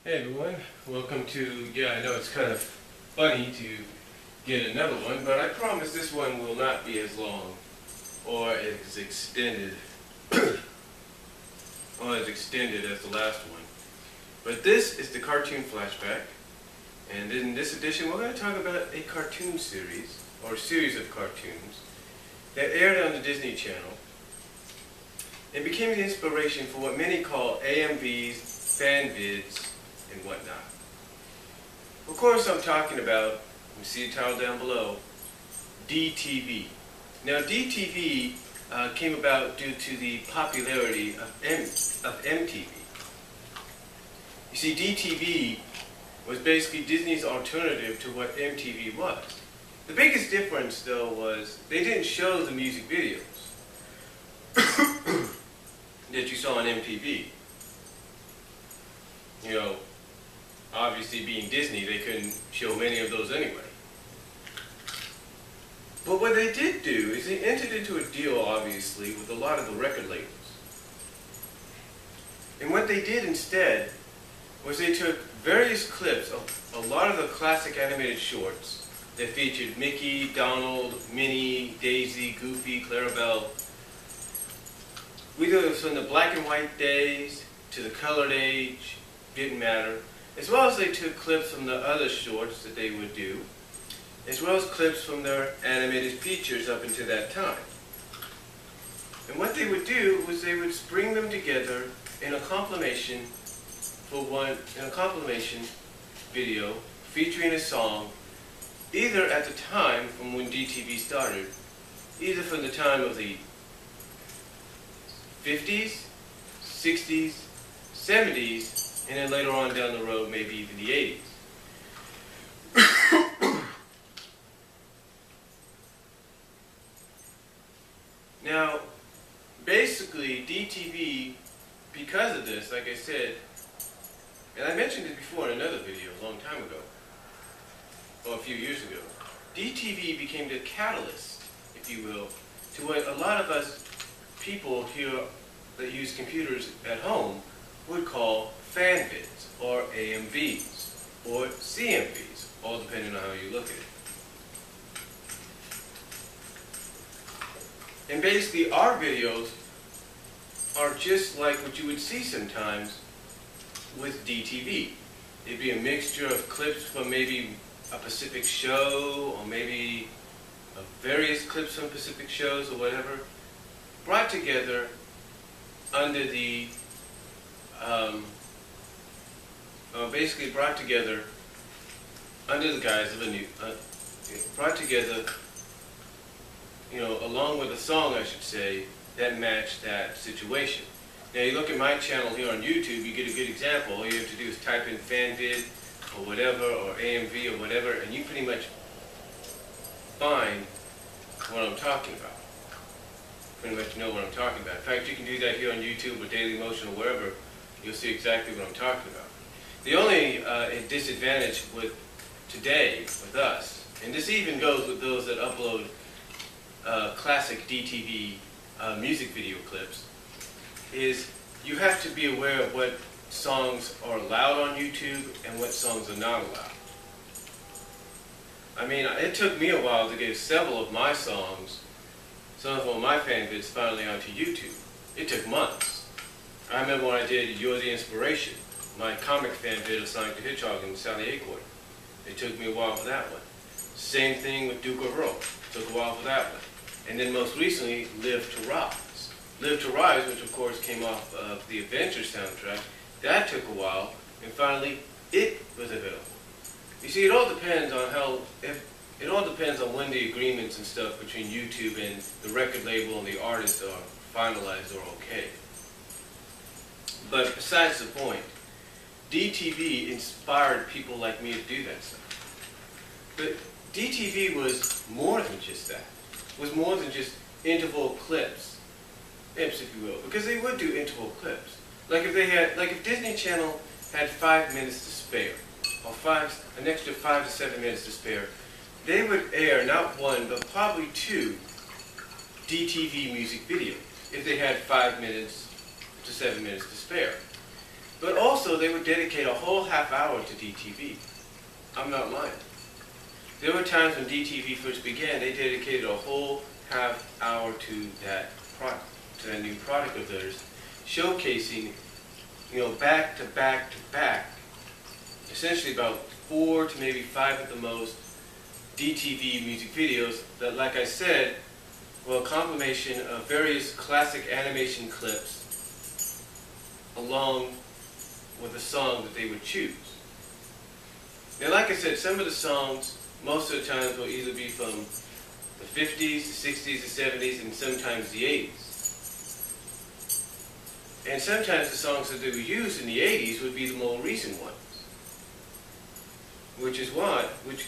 Hey everyone, welcome to, I know it's kind of funny to get another one, but I promise this one will not be as long or as extended as the last one. But this is the cartoon Flashback, and in this edition we're going to talk about a cartoon series, or a series of cartoons, that aired on the Disney Channel and became the inspiration for what many call amvs, fanvids, and whatnot. Of course, I'm talking about, you see the title down below, DTV. Now, DTV came about due to the popularity of MTV. You see, DTV was basically Disney's alternative to what MTV was. The biggest difference, though, was they didn't show the music videos that you saw on MTV. You know, obviously being Disney, they couldn't show many of those anyway. But what they did do is they entered into a deal, obviously, with a lot of the record labels. And what they did instead was they took various clips of a lot of the classic animated shorts that featured Mickey, Donald, Minnie, Daisy, Goofy, Clarabelle. We did it from the black and white days to the colored age, didn't matter. As well as they took clips from the other shorts that they would do, as well as clips from their animated features up until that time. And what they would do was they would spring them together in a compilation video featuring a song, either at the time from when DTV started, either from the time of the 50s, 60s, 70s, and then later on down the road, maybe even the 80s. Now, basically, DTV, because of this, like I said, and I mentioned it before in another video a long time ago, or a few years ago, DTV became the catalyst, if you will, to what a lot of us people here that use computers at home would call fanvids, or amvs, or cmvs, all depending on how you look at it. And basically our videos are just like what you would see sometimes with DTV. It'd be a mixture of clips from maybe a Pacific show, or maybe various clips from Pacific shows or whatever, brought together under the basically brought together under the guise of a new, brought together, you know, along with a song, I should say, that matched that situation. Now you look at my channel here on YouTube, you get a good example. All you have to do is type in fanvid or whatever, or AMV or whatever, and you pretty much find what I'm talking about. Pretty much know what I'm talking about. In fact, you can do that here on YouTube or Daily Motion or wherever. You'll see exactly what I'm talking about. The only disadvantage with today, with us, and this even goes with those that upload classic DTV music video clips, is you have to be aware of what songs are allowed on YouTube and what songs are not allowed. I mean, it took me a while to get several of my songs, some of my fanvids, finally onto YouTube. It took months. I remember when I did You're the Inspiration, my comic fanvid of Sonic the Hedgehog and Sally Acorn. It took me a while for that one. Same thing with Duke of Roe. Took a while for that one. And then most recently, Live to Rise. Live to Rise, which of course came off of the Adventure soundtrack, that took a while, and finally, it was available. You see, it all depends on it all depends on when the agreements and stuff between YouTube and the record label and the artist are finalized or okay. But besides the point, DTV inspired people like me to do that stuff. But DTV was more than just that. It was more than just interval clips, if you will, because they would do interval clips. Like if Disney Channel had 5 minutes to spare, or an extra 5 to 7 minutes to spare, they would air not one, but probably 2 DTV music videos, if they had 5 minutes to 7 minutes to spare. But also also, they would dedicate a whole half hour to DTV. I'm not lying. There were times when DTV first began, they dedicated a whole half hour to that product, to that new product of theirs, showcasing, back to back to back, essentially about 4 to maybe 5 at the most, DTV music videos that, like I said, were a combination of various classic animation clips along with the song that they would choose. Now, like I said, some of the songs, most of the times, will either be from the 50s, the 60s, the 70s, and sometimes the 80s. And sometimes the songs that they would use in the 80s would be the more recent ones, which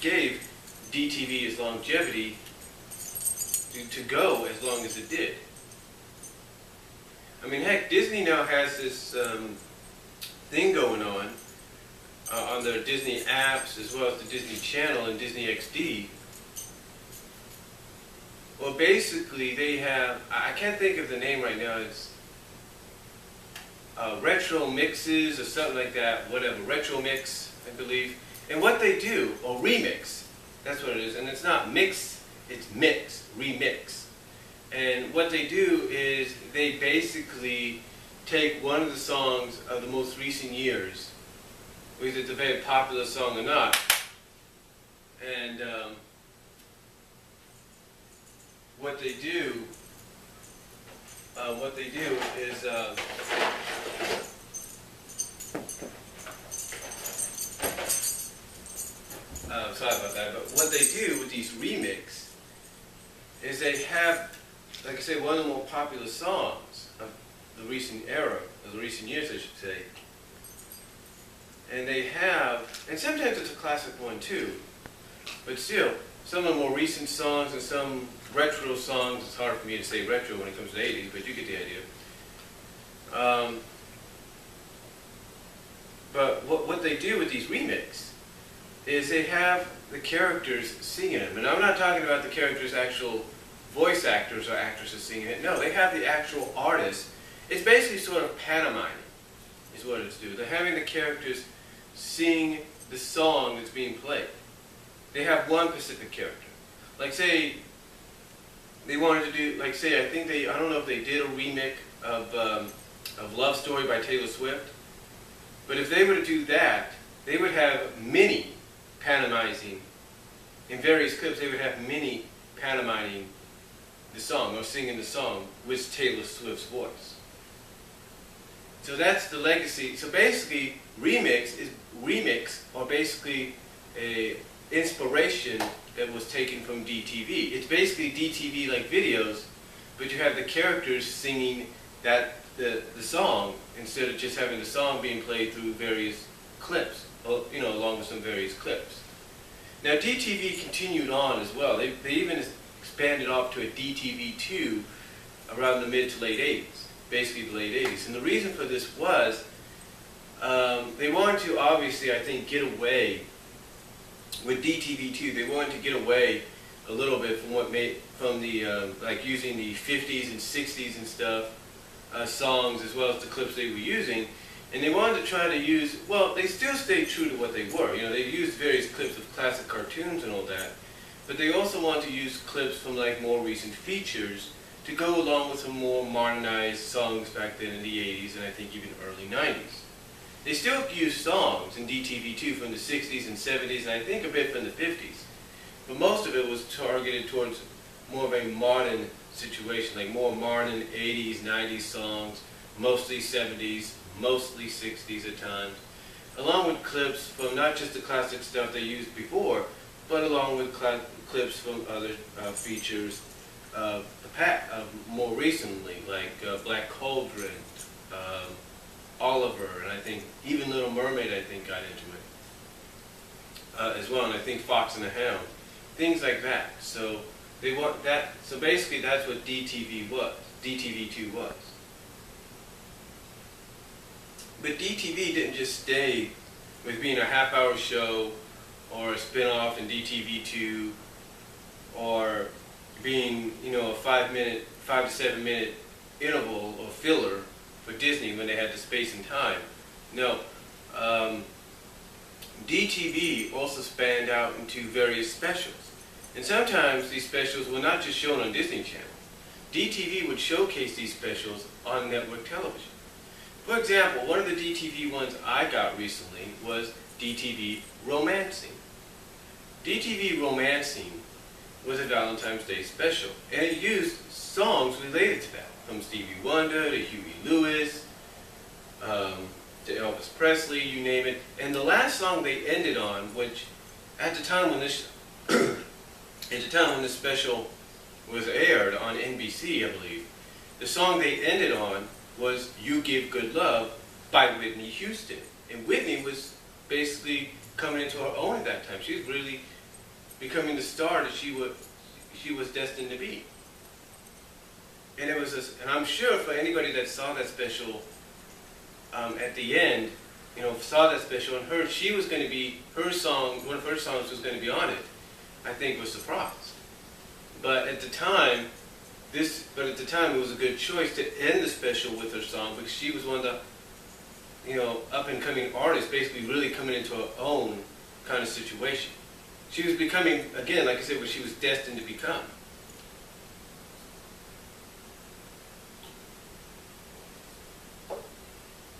gave DTV its longevity to go as long as it did. I mean, heck, Disney now has this thing going on their Disney apps as well as the Disney Channel and Disney XD. Well, basically they have, I can't think of the name right now, it's retro mixes or something like that, whatever, retro mix, I believe. And what they do, or remix, that's what it is, and it's not mix, it's mix, remix. And what they do is they basically take one of the songs of the most recent years, whether it's a very popular song or not, and what they do is sorry about that, but what they do with these remix is they have, like I say, one of the more popular songs of the recent era, of the recent years, I should say. And they have, and sometimes it's a classic one too, but still, some of the more recent songs and some retro songs, it's hard for me to say retro when it comes to the 80s, but you get the idea. But what they do with these remix is they have the characters singing them. And I'm not talking about the characters' actual voice actors or actresses singing it. No, they have the actual artists. It's basically sort of pantomiming, is what it's doing. They're having the characters sing the song that's being played. They have one specific character. Like say, they wanted to do, like say, I don't know if they did a remake of Love Story by Taylor Swift, but if they were to do that, they would have many pantomizing, in various clips, they would have many pantomiming the song, or singing the song with Taylor Swift's voice. So that's the legacy. So basically, remix are basically a inspiration that was taken from DTV. It's basically DTV like videos, but you have the characters singing the song instead of just having the song being played through various clips, along with some various clips. Now DTV continued on as well. They even expanded off to a DTV2 around the mid to late 80s, basically the late 80s. And the reason for this was they wanted to obviously, I think, get away with DTV2. They wanted to get away a little bit from like using the 50s and 60s and stuff songs as well as the clips they were using. And they wanted to try to use, well, they still stayed true to what they were. They used various clips of classic cartoons and all that, but they also wanted to use clips from like more recent features to go along with some more modernized songs back then in the 80s and I think even early 90s. They still used songs in DTV2 from the 60s and 70s and I think a bit from the 50s, but most of it was targeted towards more of a modern situation, like more modern 80s, 90s songs, mostly 70s, mostly 60s at times, along with clips from not just the classic stuff they used before, but along with clips from other features more recently, like Black Cauldron, Oliver, and I think even Little Mermaid I think got into it as well, and I think Fox and the Hound, things like that. So they want that. So basically, that's what DTV was. DTV2 was. But DTV didn't just stay with being a half-hour show or a spin-off in DTV2 or being, a 5 to 7 minute interval or filler for Disney when they had the space and time. No, DTV also spanned out into various specials. And sometimes these specials were not just shown on Disney Channel. DTV would showcase these specials on network television. For example, one of the DTV ones I got recently was DTV Romancing. DTV Romancing was a Valentine's Day special, and it used songs related to that, from Stevie Wonder to Huey Lewis, to Elvis Presley, you name it. And the last song they ended on, which at the time when this special was aired on NBC, I believe, the song they ended on was "You Give Good Love" by Whitney Houston. And Whitney was basically coming into her own at that time. She was really becoming the star that she was destined to be. And it was, and I'm sure for anybody that saw that special at the end, saw that special and heard she was going to be, her song, one of her songs was going to be on it, I think was surprised. But at the time, it was a good choice to end the special with her song, because she was one of the, up and coming artists, basically really coming into her own kind of situation. She was becoming, again, like I said, what she was destined to become.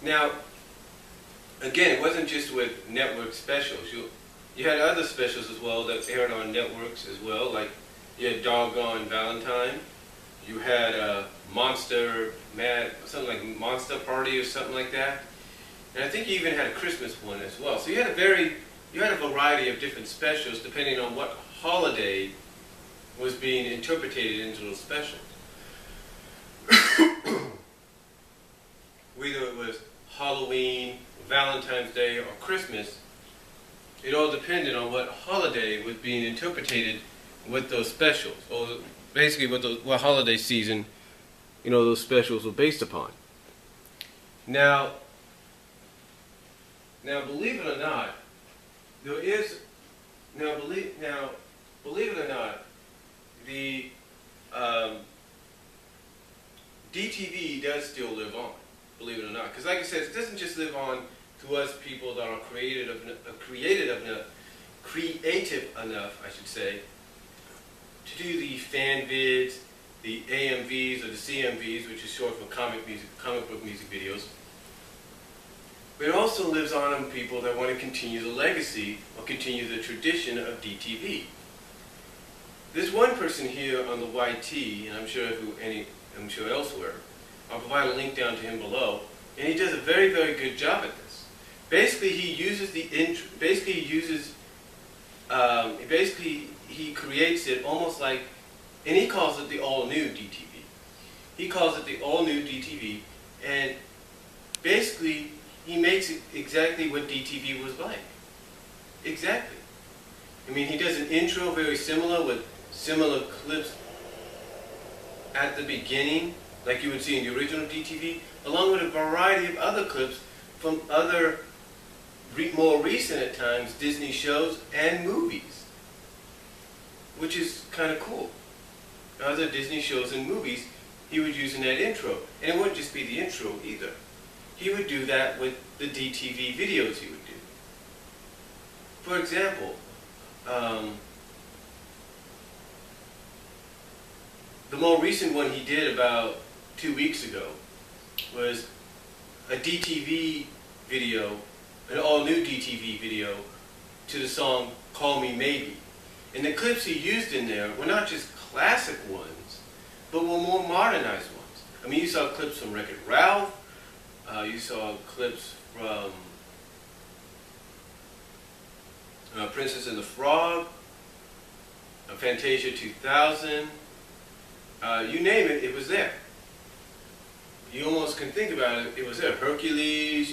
Now, again, it wasn't just with network specials. You had other specials as well that aired on networks as well, like you had Doggone Valentine, you had something like Monster Party or something like that, and I think you even had a Christmas one as well. So you had a variety of different specials depending on what holiday was being interpreted into those specials. Whether it was Halloween, Valentine's Day, or Christmas, it all depended on what holiday was being interpreted with those specials, or basically what holiday season, those specials were based upon. Now, believe it or not, believe it or not, the DTV does still live on. Believe it or not, because like I said, it doesn't just live on to us people that are creative enough, I should say, to do the fanvids, the amvs or the cmvs, which is short for comic book music videos. But it also lives on in people that want to continue the legacy or continue the tradition of DTV. There's one person here on the YT, and I'm sure elsewhere. I'll provide a link down to him below, and he does a very, very good job at this. Basically, he creates it almost like, and he calls it the all-new DTV. He calls it the all-new DTV, and basically, he makes it exactly what DTV was like. Exactly. I mean, he does an intro very similar with similar clips at the beginning, like you would see in the original DTV, along with a variety of other clips from other, more recent at times, Disney shows and movies, which is kind of cool. Other Disney shows and movies he would use in that intro. And it wouldn't just be the intro either. He would do that with the DTV videos he would do. For example, the more recent one he did about 2 weeks ago was a DTV video, an all-new DTV video to the song Call Me Maybe. And the clips he used in there were not just classic ones, but were more modernized ones. I mean, you saw clips from Wreck-It Ralph, you saw clips from Princess and the Frog, Fantasia 2000, you name it, it was there. You almost can think about it, it was there. Hercules,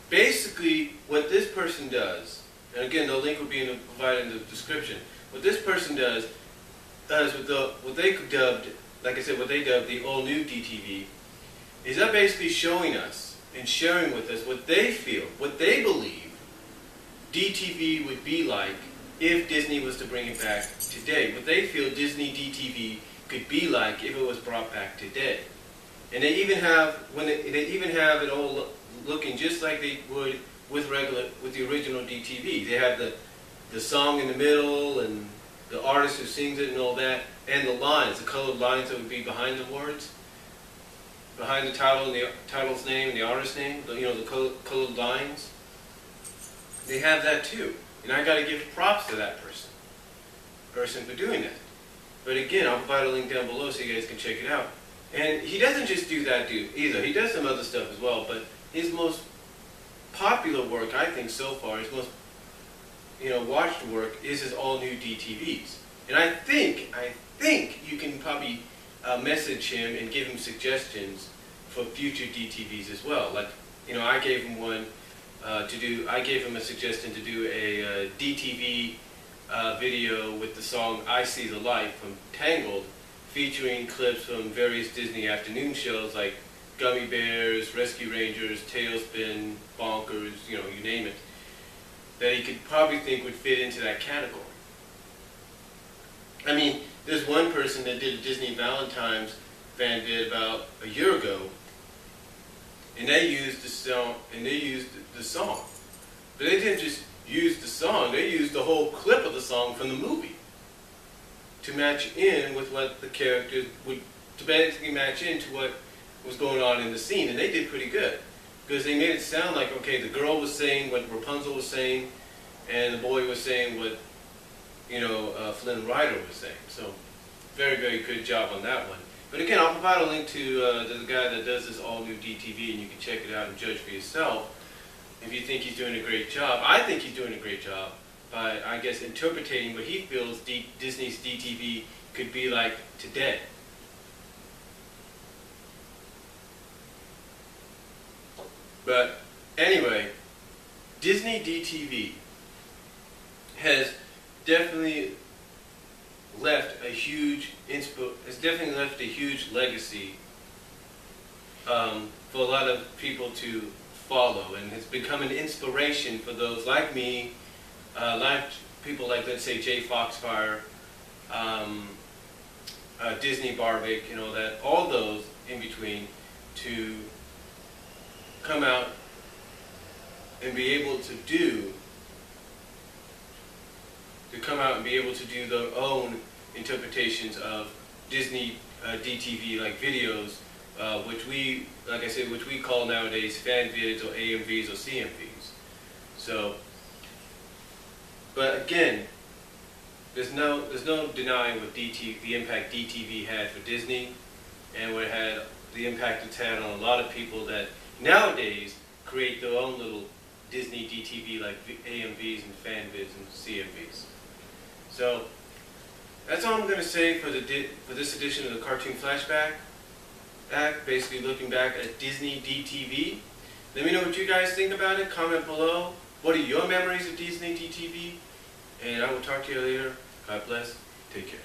Basically, what this person does, and again, the link will be provided in the description, what this person does with what they dubbed, like I said, what they dubbed the all-new DTV, is they're basically showing us and sharing with us what they feel, what they believe DTV would be like if Disney was to bring it back today. What they feel Disney DTV could be like if it was brought back today. And they even have, they even have it all looking just like they would with the original DTV. They have the song in the middle and the artist who sings it and all that, and the lines, the colored lines that would be behind the words, behind the title and the title's name and the artist's name, the colored lines. They have that too, and I got to give props to that person for doing that. But again, I'll provide a link down below so you guys can check it out. And he doesn't just do that either. He does some other stuff as well, but his most popular work, I think, so far, his most watched work is his all-new DTVs. And I think you can probably message him and give him suggestions for future DTVs as well. Like, I gave him one I gave him a suggestion to do a DTV video with the song I See the Light from Tangled, featuring clips from various Disney afternoon shows like Gummy Bears, Rescue Rangers, Tailspin, Bonkers, you name it, that he could probably think would fit into that category. I mean, there's one person that did a Disney Valentine's fan vid about a year ago, and they used the song. But they didn't just use the song, they used the whole clip of the song from the movie to match in with what the characters to basically match into what was going on in the scene, and they did pretty good. Because they made it sound like, okay, the girl was saying what Rapunzel was saying, and the boy was saying what, Flynn Rider was saying. So, very, very good job on that one. But again, I'll provide a link to the guy that does this all-new DTV, and you can check it out and judge for yourself if you think he's doing a great job. I think he's doing a great job by, I guess, interpreting what he feels Disney's DTV could be like today. But anyway, Disney DTV has definitely left a huge legacy for a lot of people to follow, and has become an inspiration for those like me, like people like, let's say, Jay Foxfire, Disney Barbic, that all those in between, to come out and be able to do their own interpretations of Disney DTV like videos, which we call nowadays fanvids or amvs or cmvs. So, but again, there's no denying what the impact DTV had for Disney, and the impact it's had on a lot of people that nowadays create their own little Disney DTV like AMVs and fanvids and CMVs. So that's all I'm going to say for this edition of the Cartoon Flashback. Basically looking back at Disney DTV. Let me know what you guys think about it. Comment below. What are your memories of Disney DTV? And I will talk to you later. God bless. Take care.